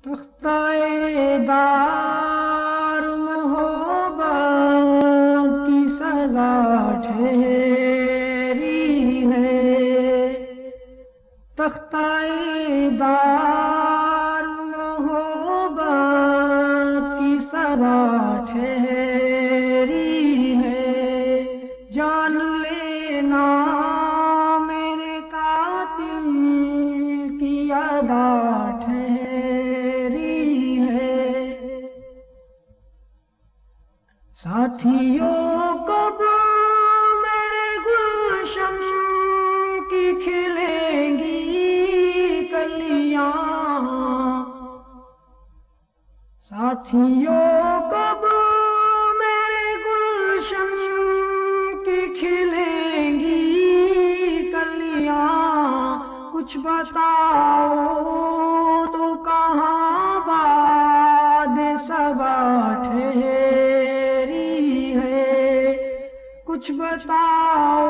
تختہ دار محبت کی سزا ٹھہری ہے، تختہ دار محبت کی سزا ٹھہری ہے، جان لینا میرے قاتل کی ادا ساتھیوں کب میرے گلشن کی کھلیں گی کلیاں، ساتھیوں کب میرے گلشن کی کھلیں گی کلیاں، کچھ بتاؤ تو کہاں باد صبا کچھ بتاؤ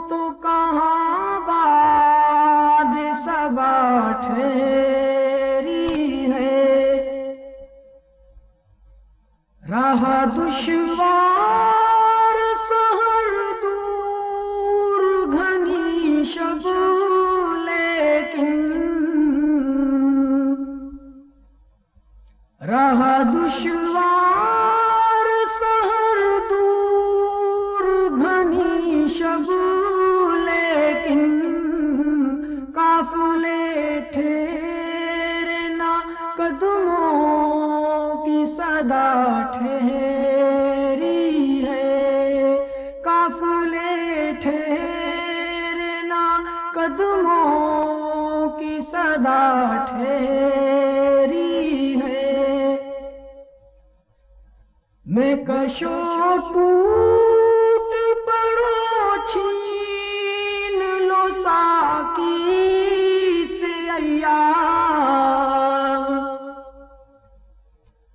تو کہاں باد صبا ٹھہری ہے، راہ دشوار سحر دور گھنی شب لیکن، راہ دشوار سحر شب لیکن، قافلے ٹھہرے نہ قدموں کی صدا ٹھہری ہے، قافلے ٹھہرے نہ قدموں کی صدا ٹھہری ہے، میں کشو ٹوٹ پڑو چھین لو ساقی سے ایام،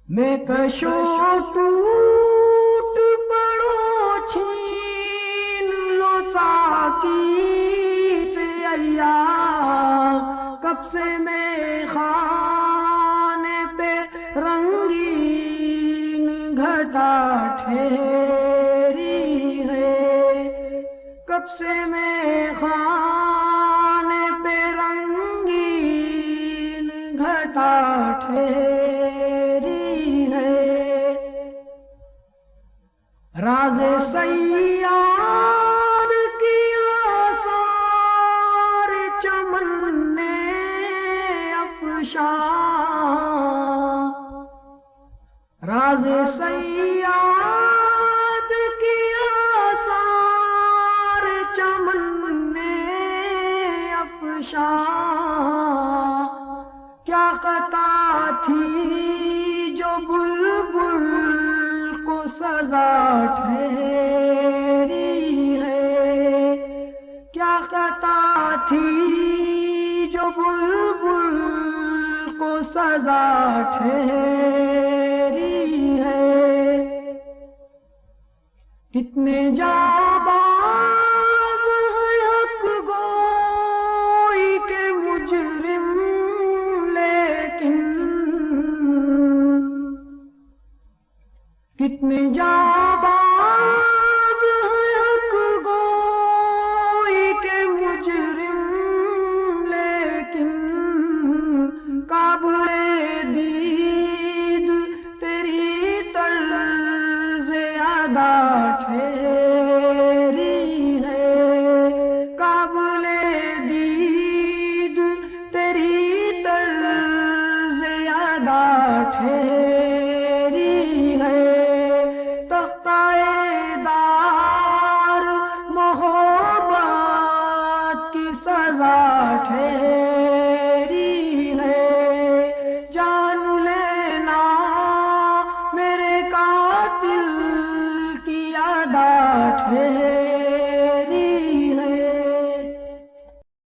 میں کشو ٹوٹ پڑو چھین لو ساقی سے ایام، کب سے میں خانے پہ رنگین گھٹا ٹھہری ہے، کب سے میں خانے پہ رنگین گھٹا ٹھہری ہے، راز سیاد کی آثار چمن نے افشاں، راز سیاد کی آثار چمن نے افشاں، کیا خطا تھی جو بلبل کو سزا ٹھہری ہے، کیا خطا تھی جو بلبل کو سزا ٹھہری ہے، کتنے جانباز ہیں حق گوئی کے مجرم لیکن، کتنے جانباز ہیں حق گوئی کے مجرم لیکن، قابل